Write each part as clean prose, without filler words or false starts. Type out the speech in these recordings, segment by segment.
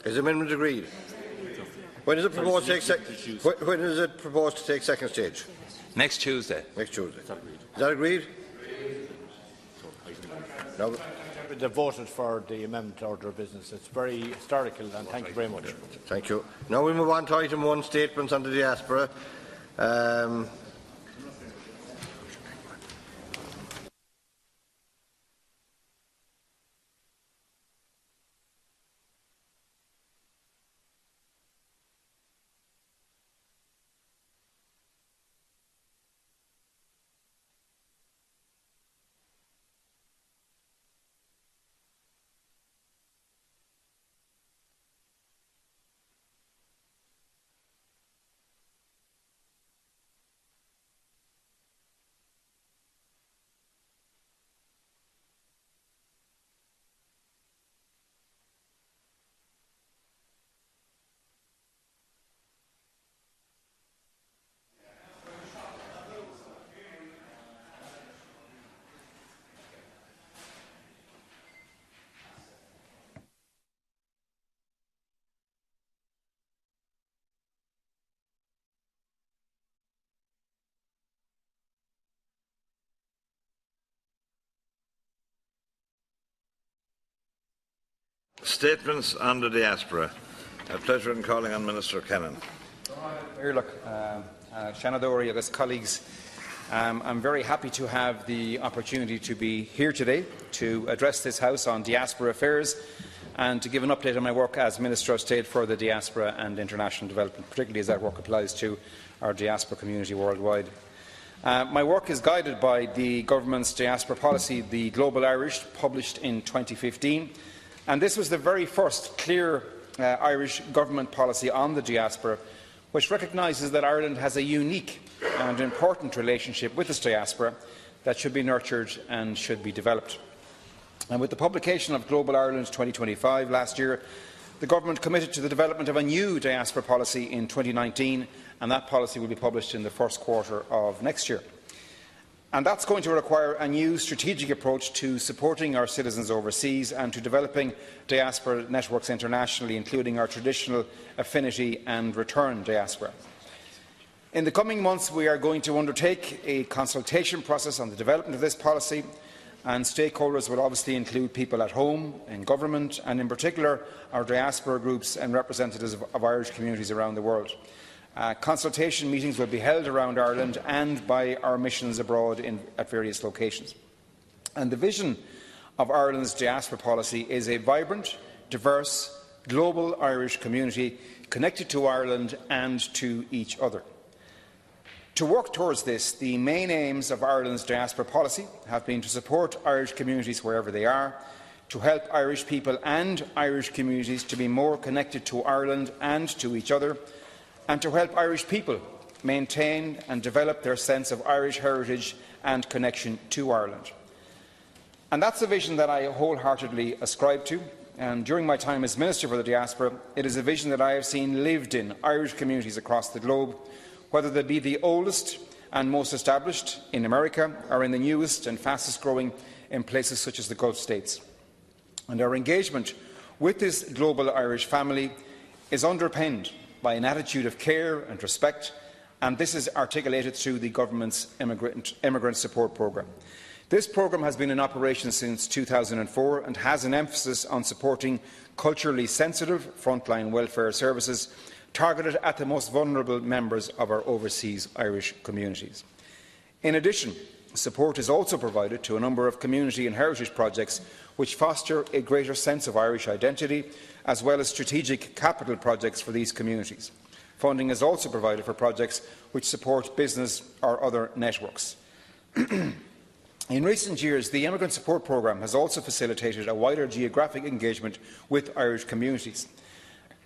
Is the amendment agreed? When is it proposed to take second stage? Next Tuesday. Next Tuesday. Is that agreed? No. They voted for the amendment order of business. It's very historical, and thank you very much. Thank you. Now we move on to item 1, statements on the diaspora. Statements on the diaspora. A pleasure in calling on Minister Kennan. Shanadori, agus colleagues, I'm very happy to have the opportunity to be here today to address this House on diaspora affairs and to give an update on my work as Minister of State for the Diaspora and International Development, particularly as that work applies to our diaspora community worldwide. My work is guided by the Government's diaspora policy, the Global Irish, published in 2015, and this was the very first clear Irish Government policy on the diaspora, which recognises that Ireland has a unique and important relationship with its diaspora that should be nurtured and should be developed. And with the publication of Global Ireland 2025 last year, the Government committed to the development of a new diaspora policy in 2019, and that policy will be published in the first quarter of next year. And that's going to require a new strategic approach to supporting our citizens overseas and to developing diaspora networks internationally, including our traditional affinity and return diaspora. In the coming months, we are going to undertake a consultation process on the development of this policy, and stakeholders will obviously include people at home, in government, and in particular our diaspora groups and representatives of Irish communities around the world. Consultation meetings will be held around Ireland and by our missions abroad at various locations. And the vision of Ireland's diaspora policy is a vibrant, diverse, global Irish community connected to Ireland and to each other. To work towards this, the main aims of Ireland's diaspora policy have been to support Irish communities wherever they are, to help Irish people and Irish communities to be more connected to Ireland and to each other, and to help Irish people maintain and develop their sense of Irish heritage and connection to Ireland. And that's a vision that I wholeheartedly ascribe to, and during my time as Minister for the Diaspora, it is a vision that I have seen lived in Irish communities across the globe, whether they be the oldest and most established in America or in the newest and fastest growing in places such as the Gulf states. And our engagement with this global Irish family is underpinned by an attitude of care and respect, and this is articulated through the Government's Immigrant Support Programme. This programme has been in operation since 2004 and has an emphasis on supporting culturally sensitive frontline welfare services targeted at the most vulnerable members of our overseas Irish communities. In addition, support is also provided to a number of community and heritage projects which foster a greater sense of Irish identity, as well as strategic capital projects for these communities. Funding is also provided for projects which support business or other networks. In recent years, the Immigrant Support Programme has also facilitated a wider geographic engagement with Irish communities.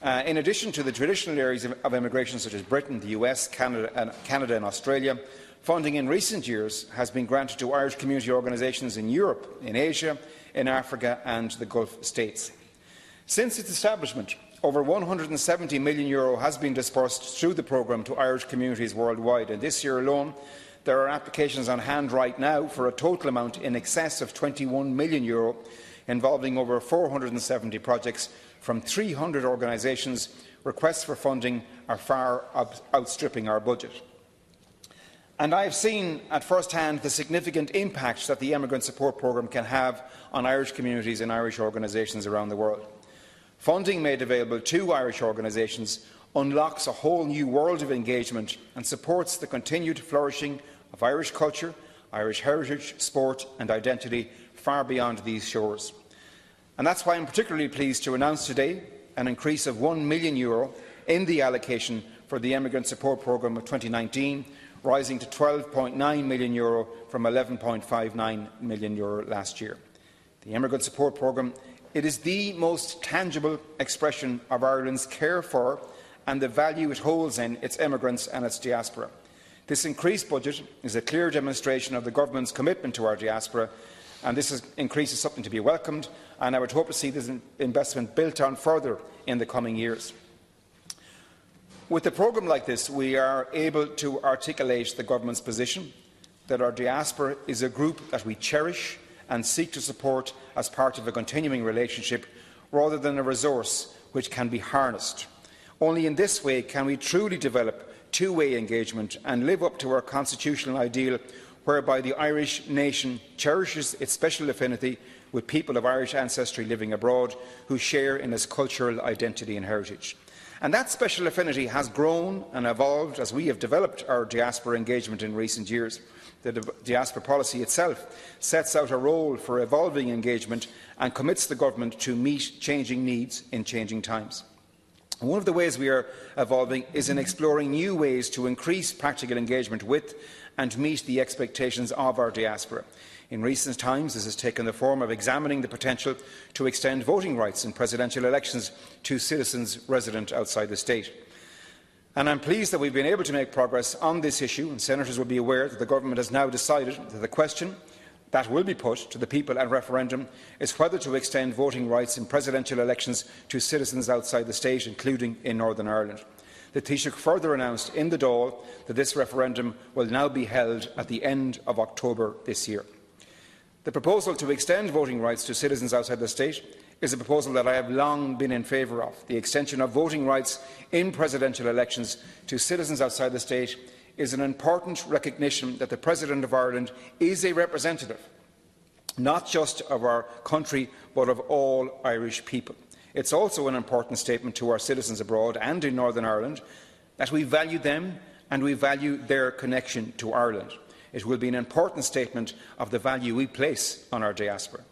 In addition to the traditional areas of immigration such as Britain, the US, Canada and Australia, funding in recent years has been granted to Irish community organisations in Europe, in Asia, in Africa and the Gulf states. Since its establishment, over €170 million has been disbursed through the programme to Irish communities worldwide, and this year alone there are applications on hand right now for a total amount in excess of €21 million, involving over 470 projects from 300 organisations, requests for funding are far outstripping our budget. And I have seen at first hand the significant impact that the Emigrant Support Programme can have on Irish communities and Irish organisations around the world. Funding made available to Irish organisations unlocks a whole new world of engagement and supports the continued flourishing of Irish culture, Irish heritage, sport and identity far beyond these shores. And that's why I am particularly pleased to announce today an increase of €1 million in the allocation for the Emigrant Support Programme of 2019, rising to €12.9 million from €11.59 million last year. The Emigrant Support Programme, it is the most tangible expression of Ireland's care for and the value it holds in its emigrants and its diaspora. This increased budget is a clear demonstration of the Government's commitment to our diaspora, and this increase is something to be welcomed, and I would hope to see this investment built on further in the coming years. With a programme like this, we are able to articulate the Government's position that our diaspora is a group that we cherish and seek to support as part of a continuing relationship, rather than a resource which can be harnessed. Only in this way can we truly develop two-way engagement and live up to our constitutional ideal, whereby the Irish nation cherishes its special affinity with people of Irish ancestry living abroad who share in its cultural identity and heritage. And that special affinity has grown and evolved as we have developed our diaspora engagement in recent years. The diaspora policy itself sets out a role for evolving engagement and commits the Government to meet changing needs in changing times. One of the ways we are evolving is in exploring new ways to increase practical engagement with and meet the expectations of our diaspora. In recent times, this has taken the form of examining the potential to extend voting rights in presidential elections to citizens resident outside the state. And I am pleased that we have been able to make progress on this issue, and senators will be aware that the Government has now decided that the question that will be put to the people at referendum is whether to extend voting rights in presidential elections to citizens outside the state, including in Northern Ireland. The Taoiseach further announced in the Dáil that this referendum will now be held at the end of October this year. The proposal to extend voting rights to citizens outside the state is a proposal that I have long been in favour of. The extension of voting rights in presidential elections to citizens outside the state is an important recognition that the President of Ireland is a representative, not just of our country, but of all Irish people. It is also an important statement to our citizens abroad and in Northern Ireland that we value them and we value their connection to Ireland. It will be an important statement of the value we place on our diaspora.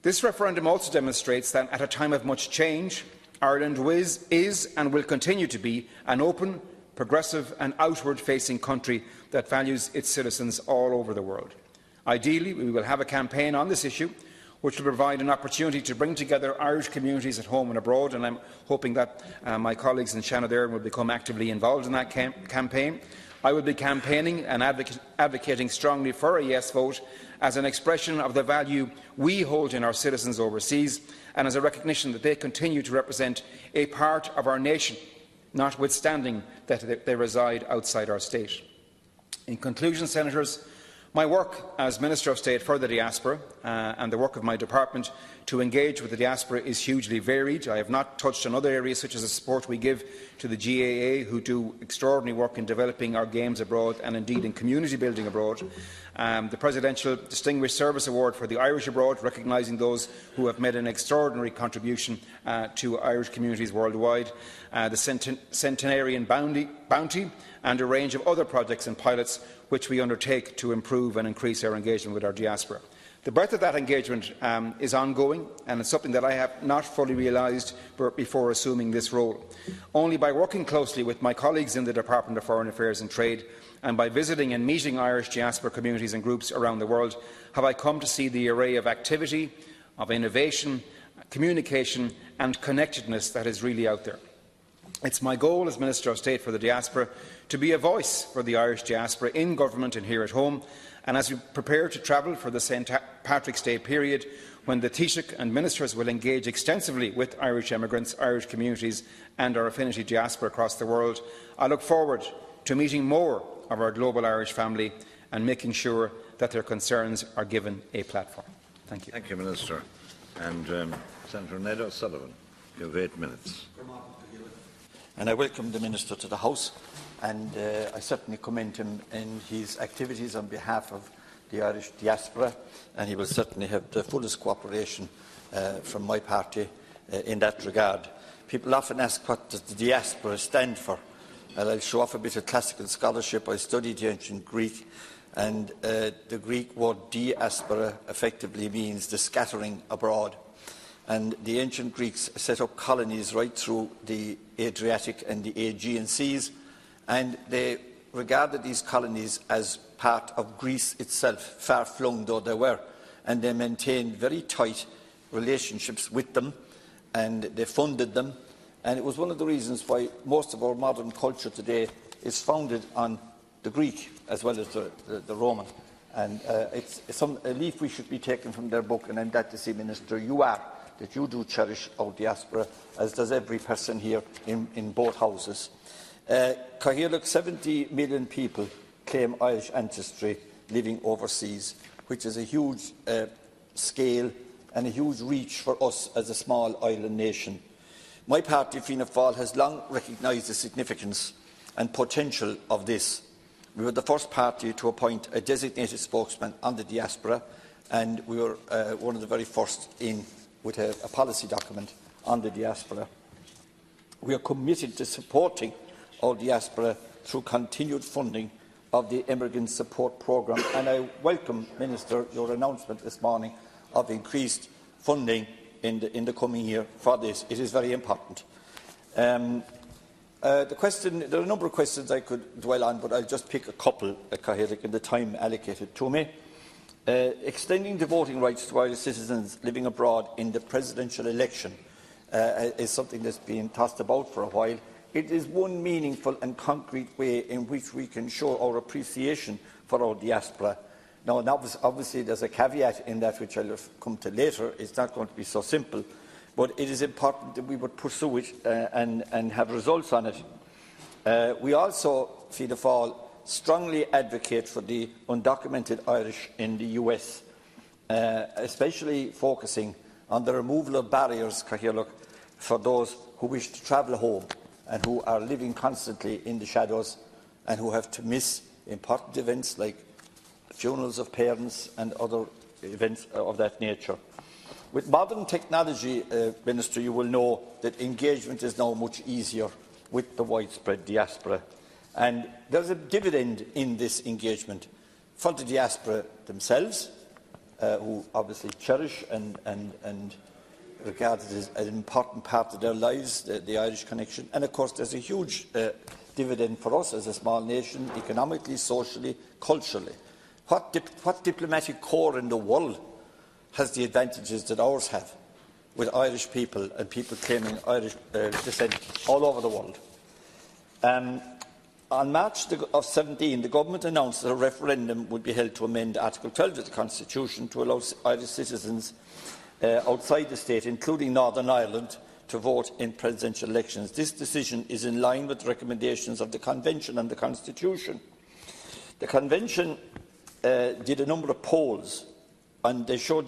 This referendum also demonstrates that at a time of much change, Ireland is and will continue to be an open, progressive and outward-facing country that values its citizens all over the world. Ideally, we will have a campaign on this issue which will provide an opportunity to bring together Irish communities at home and abroad, and I am hoping that my colleagues in Shannon will become actively involved in that campaign. I will be campaigning and advocating strongly for a yes vote as an expression of the value we hold in our citizens overseas and as a recognition that they continue to represent a part of our nation, notwithstanding that they reside outside our state. In conclusion, senators, my work as Minister of State for the Diaspora and the work of my department to engage with the diaspora is hugely varied. I have not touched on other areas such as the support we give to the GAA, who do extraordinary work in developing our games abroad and indeed in community building abroad. The Presidential Distinguished Service Award for the Irish abroad, recognising those who have made an extraordinary contribution to Irish communities worldwide. The Centenarian Bounty and a range of other projects and pilots which we undertake to improve and increase our engagement with our diaspora. The breadth of that engagement is ongoing, and it is something that I have not fully realised before assuming this role. Only by working closely with my colleagues in the Department of Foreign Affairs and Trade, and by visiting and meeting Irish diaspora communities and groups around the world, have I come to see the array of activity, of innovation, communication and connectedness that is really out there. It is my goal as Minister of State for the Diaspora to be a voice for the Irish diaspora in government and here at home, and as we prepare to travel for the St Patrick's Day period, when the Taoiseach and ministers will engage extensively with Irish emigrants, Irish communities and our affinity diaspora across the world, I look forward to meeting more of our global Irish family and making sure that their concerns are given a platform. Thank you. Thank you, Minister. And Senator Ned O'Sullivan. You have 8 minutes. And I welcome the Minister to the House, and I certainly commend him in his activities on behalf of the Irish diaspora, and he will certainly have the fullest cooperation from my party in that regard. People often ask what does the diaspora stand for. Well, I'll show off a bit of classical scholarship. I studied the ancient Greek, and the Greek word diaspora effectively means the scattering abroad. And the ancient Greeks set up colonies right through the Adriatic and the Aegean seas, and they regarded these colonies as part of Greece itself, far-flung though they were, and they maintained very tight relationships with them, and they funded them, and it was one of the reasons why most of our modern culture today is founded on the Greek as well as the Roman. And it's a leaf we should be taking from their book, and I'm glad to see, Minister, that you do cherish our diaspora, as does every person here in both houses. Cathaoirleach, 70 million people claim Irish ancestry living overseas, which is a huge scale and a huge reach for us as a small island nation. My party, Fianna Fáil, has long recognised the significance and potential of this. We were the first party to appoint a designated spokesman on the diaspora, and we were one of the very first in with a policy document on the diaspora. We are committed to supporting our diaspora through continued funding of the Immigrant Support Programme, and I welcome, Minister, your announcement this morning of increased funding in the coming year for this. It is very important. There are a number of questions I could dwell on, but I'll just pick a couple, in the time allocated to me. Extending the voting rights to Irish citizens living abroad in the presidential election is something that's been tossed about for a while. It is one meaningful and concrete way in which we can show our appreciation for our diaspora. Now, obviously, there's a caveat in that which I'll come to later. It's not going to be so simple, but it is important that we would pursue it and have results on it. We also, Fianna Fáil, strongly advocate for the undocumented Irish in the US, especially focusing on the removal of barriers, Cathaoirleach, for those who wish to travel home and who are living constantly in the shadows and who have to miss important events like funerals of parents and other events of that nature. With modern technology, Minister, you will know that engagement is now much easier with the widespread diaspora. And there's a dividend in this engagement for the diaspora themselves, who obviously cherish and regard it as an important part of their lives, the Irish connection. And of course, there's a huge dividend for us as a small nation, economically, socially, culturally. What diplomatic corps in the world has the advantages that ours have, with Irish people and people claiming Irish descent all over the world? On March 17, the Government announced that a referendum would be held to amend Article 12 of the Constitution to allow Irish citizens outside the state, including Northern Ireland, to vote in presidential elections. This decision is in line with the recommendations of the Convention and the Constitution. The Convention did a number of polls, and they showed